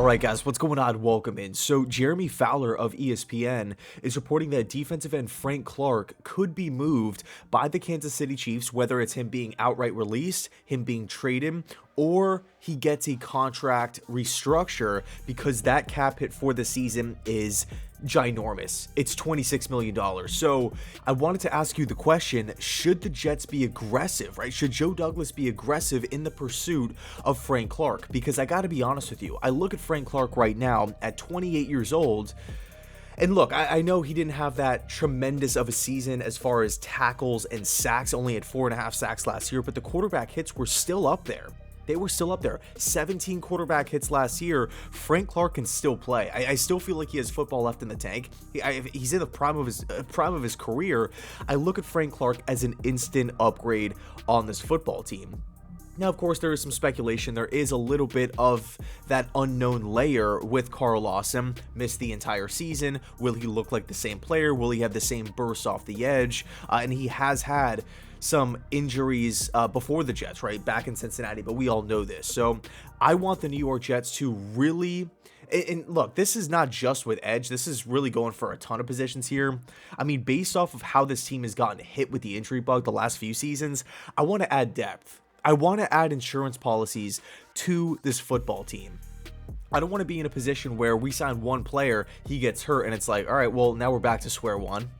Alright guys, what's going on? Welcome in. So Jeremy Fowler of ESPN is reporting that defensive end Frank Clark could be moved by the Kansas City Chiefs, whether it's him being outright released, him being traded, or he gets a contract restructure because that cap hit for the season is ginormous. It's $26 million. So I wanted to ask you the question, should the Jets be aggressive, right? Should Joe Douglas be aggressive in the pursuit of Frank Clark? Because I got to be honest with you, I look at Frank Clark right now at 28 years old, and look, I know he didn't have that tremendous of a season as far as tackles and sacks, only had 4.5 sacks last year, but the quarterback hits were still up there. They were still up there. 17 quarterback hits last year. Frank Clark can still play. I still feel like he has football left in the tank. He's in the prime of his career. I look at Frank Clark as an instant upgrade on this football team. Now, of course, there is some speculation. There is a little bit of that unknown layer with Carl Lawson. Missed the entire season. Will he look like the same player? Will he have the same burst off the edge? And he has had some injuries before the Jets, right? Back in Cincinnati, but we all know this. So I want the New York Jets to really... And look, this is not just with edge. This is really going for a ton of positions here. I mean, based off of how this team has gotten hit with the injury bug the last few seasons, I want to add depth. I want to add insurance policies to this football team. I don't want to be in a position where we sign one player, he gets hurt, and it's like, all right, well, now we're back to square one.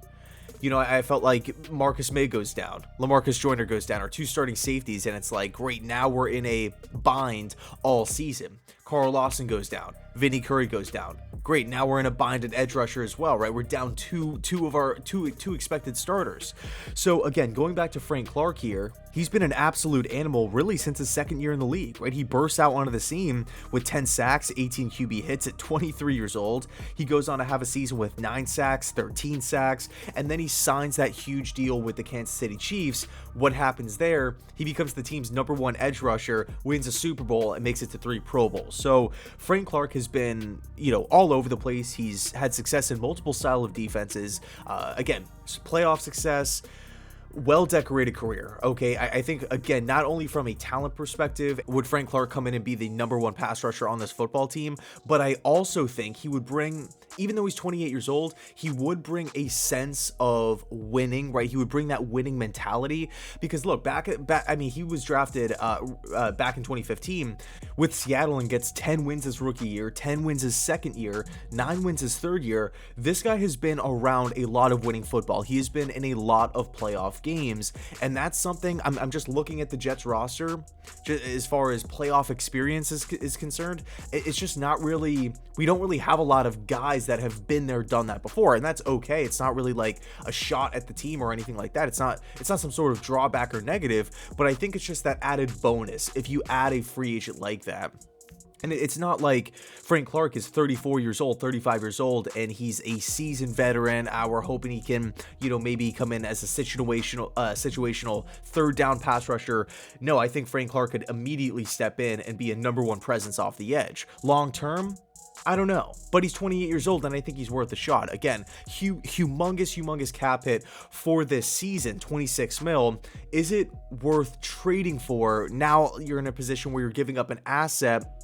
You know, I felt like Marcus May goes down, LaMarcus Joyner goes down, our two starting safeties, and it's like, great, now we're in a bind all season. Carl Lawson goes down, Vinny Curry goes down. Great, now we're in a bind at edge rusher as well, right? We're down two of our two expected starters. So again, going back to Frank Clark here, he's been an absolute animal really since his second year in the league, right? He bursts out onto the scene with 10 sacks, 18 QB hits at 23 years old. He goes on to have a season with 9 sacks, 13 sacks, and then he signs that huge deal with the Kansas City Chiefs. What happens there? He becomes the team's #1 edge rusher, wins a Super Bowl, and makes it to 3 Pro Bowls. So Frank Clark has been, all over the place. He's had success in multiple style of defenses. Again, playoff success, well-decorated career. Okay, I think, again, not only from a talent perspective would Frank Clark come in and be the #1 pass rusher on this football team, but I also think he would bring, even though he's 28 years old, he would bring a sense of winning, right? He would bring that winning mentality, because look, he was drafted back in 2015 with Seattle and gets 10 wins his rookie year, 10 wins his second year, 9 wins his third year. This guy has been around a lot of winning football. He has been in a lot of playoff games, and that's something I'm just looking at the Jets roster as far as playoff experience is concerned. It's just not really, we don't really have a lot of guys that have been there, done that before, and that's okay. It's not really like a shot at the team or anything like that. It's not some sort of drawback or negative, but I think it's just that added bonus if you add a free agent like that. And it's not like Frank Clark is 34 years old, 35 years old, and he's a seasoned veteran. We're hoping he can, maybe come in as a situational third down pass rusher. No, I think Frank Clark could immediately step in and be a #1 presence off the edge. Long term, I don't know, but he's 28 years old, and I think he's worth a shot. Again, humongous cap hit for this season, 26 mil. Is it worth trading for? Now you're in a position where you're giving up an asset.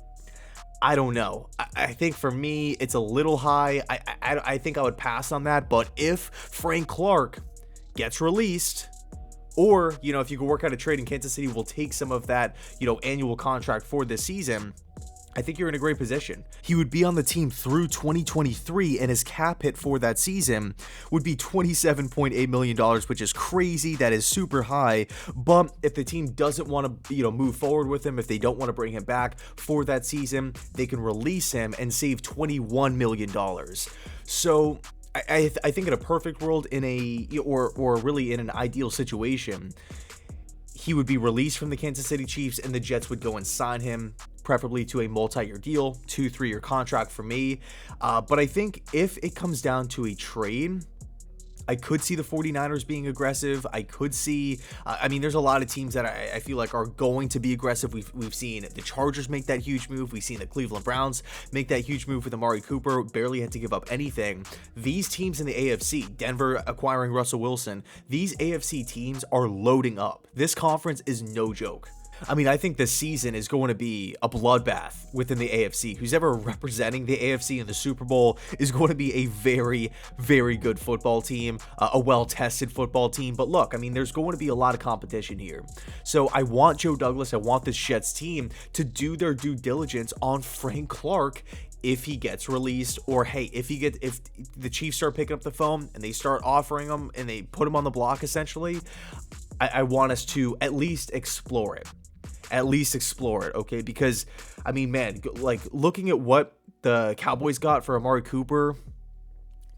I don't know. I think for me, it's a little high. I think I would pass on that. But if Frank Clark gets released, or, if you can work out a trade and Kansas City will take some of that, annual contract for this season, I think you're in a great position. He would be on the team through 2023, and his cap hit for that season would be $27.8 million, which is crazy. That is super high. But if the team doesn't want to, move forward with him, if they don't want to bring him back for that season, they can release him and save $21 million. So I think in a perfect world, or really in an ideal situation, he would be released from the Kansas City Chiefs, and the Jets would go and sign him, preferably to a multi-year deal, 2-3 year contract for me. But I think if it comes down to a trade, I could see the 49ers being aggressive. I could see, there's a lot of teams that I feel like are going to be aggressive. We've seen the Chargers make that huge move. We've seen the Cleveland Browns make that huge move with Amari Cooper, barely had to give up anything. These teams in the AFC, Denver acquiring Russell Wilson, these AFC teams are loading up. This conference is no joke. I mean, I think this season is going to be a bloodbath within the AFC. Who's ever representing the AFC in the Super Bowl is going to be a very, very good football team, a well-tested football team. But look, I mean, there's going to be a lot of competition here. So I want Joe Douglas, I want this Jets team to do their due diligence on Frank Clark if he gets released, or hey, if the Chiefs start picking up the phone and they start offering him and they put him on the block, essentially, I want us to at least explore it. Okay? Because, I mean, man, like, looking at what the Cowboys got for Amari Cooper,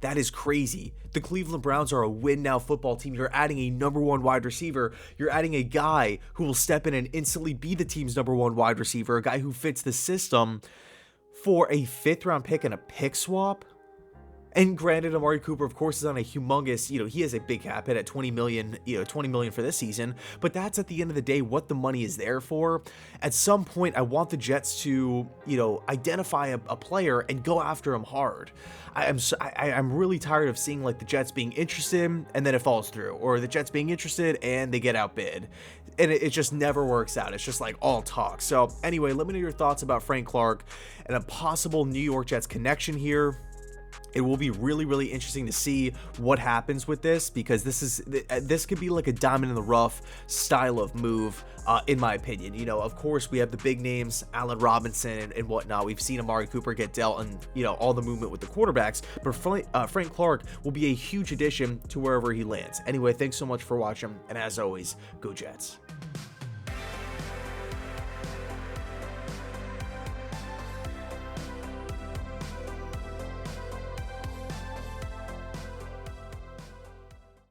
that is crazy. The Cleveland Browns are a win-now football team. You're adding a number one wide receiver. You're adding a guy who will step in and instantly be the team's number one wide receiver, a guy who fits the system, for a 5th-round pick and a pick swap. And granted, Amari Cooper, of course, is on a humongous, he has a big cap hit at $20 million for this season, but that's at the end of the day what the money is there for. At some point, I want the Jets to, identify a player and go after him hard. I'm really tired of seeing, like, the Jets being interested and then it falls through, or the Jets being interested and they get outbid. And it just never works out. It's just like all talk. So anyway, let me know your thoughts about Frank Clark and a possible New York Jets connection here. It will be really, really interesting to see what happens with this, because this could be like a diamond in the rough style of move, in my opinion. Of course, we have the big names, Allen Robinson and whatnot. We've seen Amari Cooper get dealt and, all the movement with the quarterbacks. But Frank Clark will be a huge addition to wherever he lands. Anyway, thanks so much for watching. And as always, go Jets.